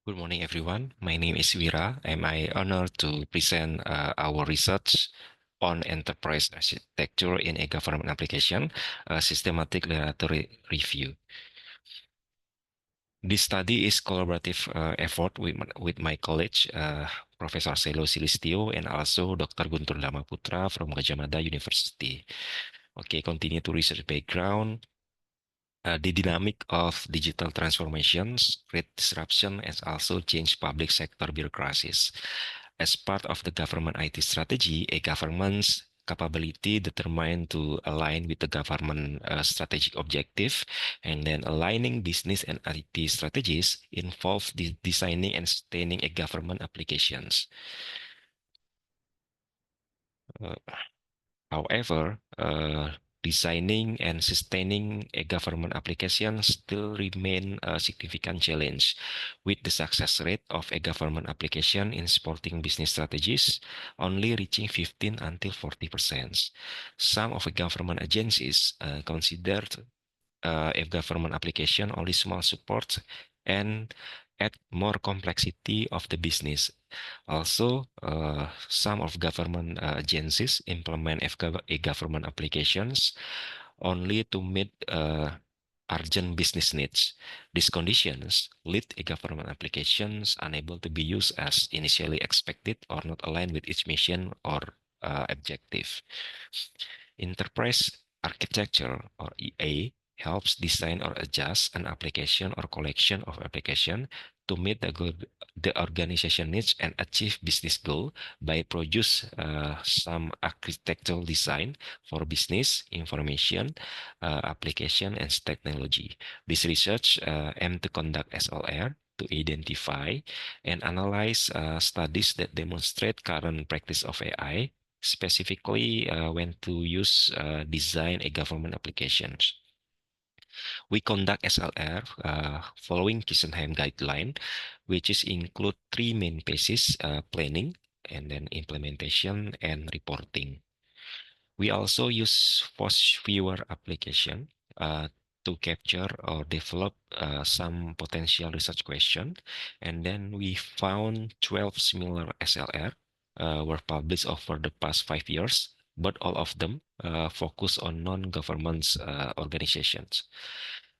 Good morning, everyone. My name is Wira. I'm honored to present our research on enterprise architecture in a government application, a systematic laboratory review. This study is collaborative effort with my college, Professor Selo Silistio, and also Dr. Guntur Damaputra from Gajah Mada University. Okay, continue to research background. The dynamic of digital transformations, create disruption, and also change public sector bureaucracies. As part of the government IT strategy, a government's capability determined to align with the government strategic objective, and then aligning business and IT strategies involve designing and sustaining a government applications. Uh, However, designing and sustaining a government application still remain a significant challenge, with the success rate of a government application in supporting business strategies only reaching 15 until 40%. Some of the government agencies considered a government application only small support and add more complexity of the business. Also, some of government agencies implement a government applications only to meet urgent business needs. These conditions lead a government applications unable to be used as initially expected or not aligned with its mission or objective. Enterprise architecture, or EA, helps design or adjust an application or collection of application to meet the organization needs and achieve business goal by produce some architectural design for business, information, application, and technology. This research aim to conduct SLR to identify and analyze studies that demonstrate current practice of AI, specifically when to use design a government applications. We conduct SLR following Kissenheim guideline, which is include three main phases: planning, and then implementation and reporting. We also use post viewer application to capture or develop some potential research question, and then we found 12 similar SLR were published over the past 5 years, but all of them focus on non-government organizations.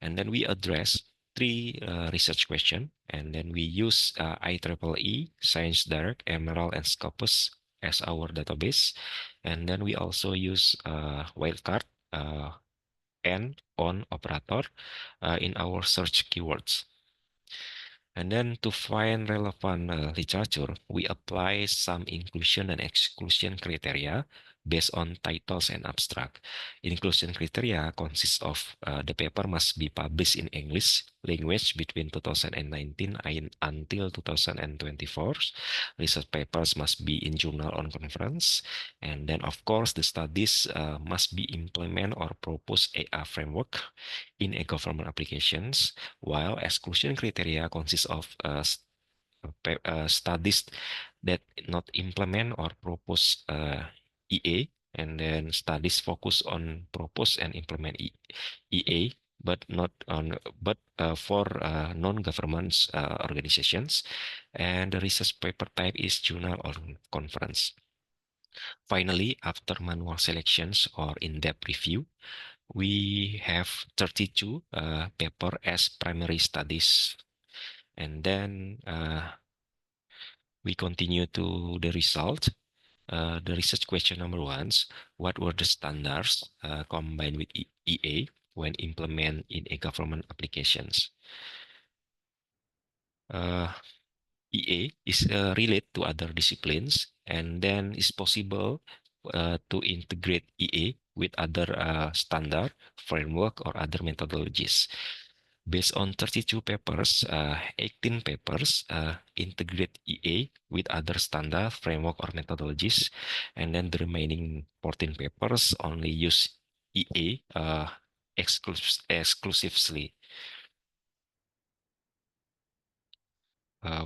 And then we address three research questions, and then we use IEEE, Science Direct, Emerald, and Scopus as our database. And then we also use wildcard and on operator in our search keywords. And then to find relevant literature, we apply some inclusion and exclusion criteria based on titles and abstract. Inclusion criteria consists of the paper must be published in English language between 2019 and until 2024. Research papers must be in journal on conference. And then, of course, the studies must be implement or propose a framework in a government applications, while exclusion criteria consists of studies that not implement or propose EA, and then studies focus on propose and implement EA, but not on for non-government organizations, and the research paper type is journal or conference. Finally, after manual selections or in-depth review, we have 32 paper as primary studies, and then we continue to the result. The research question number one: what were the standards combined with EA when implemented in a government applications? EA is related to other disciplines, and then it's possible to integrate EA with other standard, framework, or other methodologies. Based on 32 papers, 18 papers integrate EA with other standard, framework, or methodologies, and then the remaining 14 papers only use EA exclusively.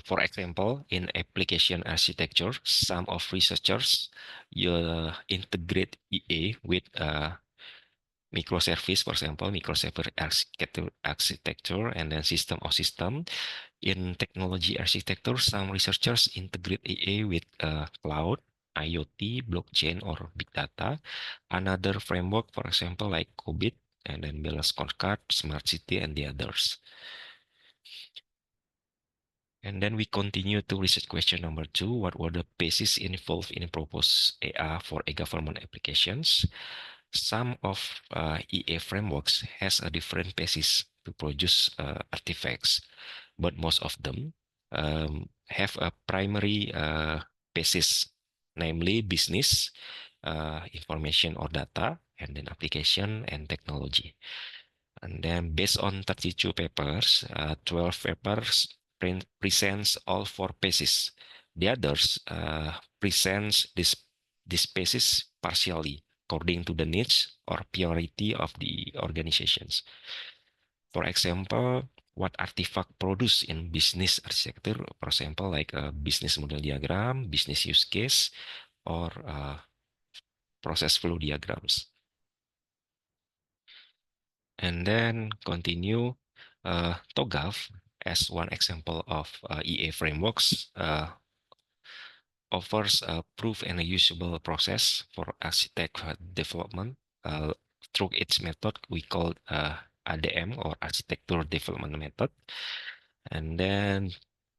For example, in application architecture, some of researchers integrate EA with microservice, for example, microservice architecture, and then system of system. In technology architecture, some researchers integrate AI with cloud, IoT, blockchain, or big data. Another framework, for example, like COBIT, and then balance scorecard, smart city, and the others. And then we continue to research question number 2. What were the bases involved in proposed AI for e-government applications? Some of EA frameworks has a different basis to produce artifacts, but most of them have a primary basis, namely business, information or data, and then application and technology. And then based on 32 papers, 12 papers presents all 4 bases. The others presents this basis partially according to the needs or priority of the organizations. For example, what artifact produced in business architecture, for example, like a business model diagram, business use case, or process flow diagrams. And then continue TOGAF as one example of EA frameworks offers a proof and a usable process for architect development. Through its method, we call ADM or architecture development method. And then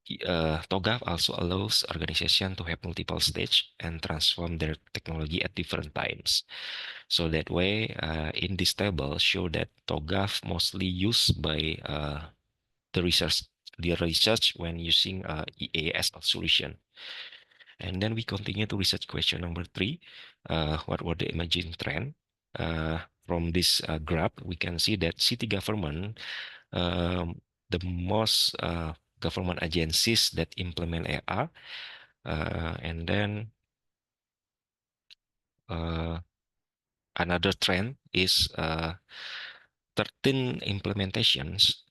TOGAF also allows organization to have multiple stage and transform their technology at different times. So that way, in this table, show that TOGAF mostly used by the research when using EA as a solution. And then we continue to research question number 3. What were the emerging trend? From this graph, we can see that city government, the most government agencies that implement AI, and then another trend is 13 implementations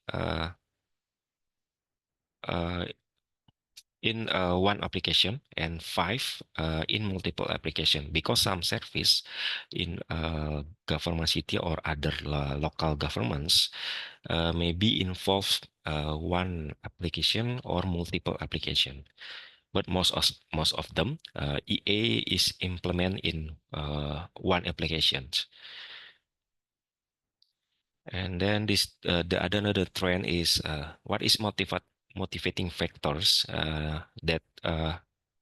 in one application and 5 in multiple application, because some service in government city or other local governments maybe involve one application or multiple application. But most of them, EA is implement in one application. And then the another trend is what is motivating factors that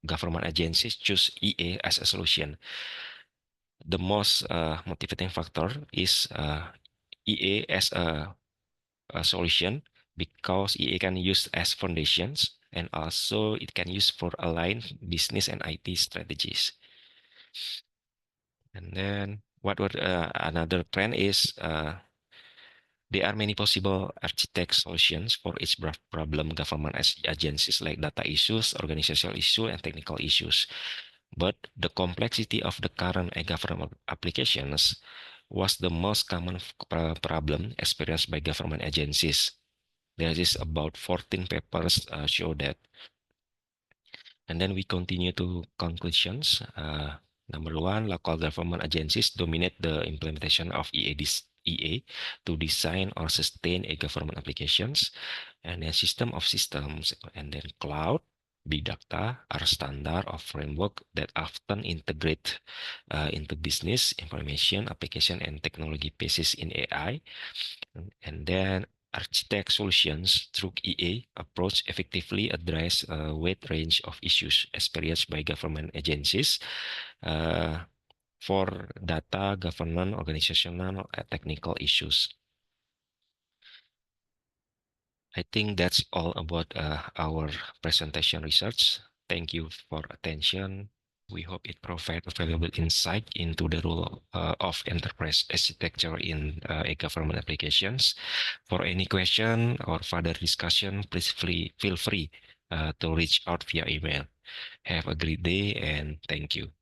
government agencies choose EA as a solution. The most motivating factor is EA as a solution, because EA can use as foundations, and also it can use for align business and IT strategies. And then what were another trend is there are many possible architect solutions for each problem government agencies, like data issues, organizational issues, and technical issues. But the complexity of the current e-government applications was the most common problem experienced by government agencies. There is about 14 papers show that. And then we continue to conclusions. Number 1, local government agencies dominate the implementation of EA to design or sustain e-government applications. And then system of systems, and then cloud, big data are standard of framework that often integrate into business, information, application, and technology basis in AI. And then architect solutions through EA approach effectively address a wide range of issues experienced by government agencies for data, governance, organizational, technical issues. I think that's all about our presentation research. Thank you for attention. We hope it provides valuable insight into the role of enterprise architecture in e-government applications. For any question or further discussion, please feel free to reach out via email. Have a great day and thank you.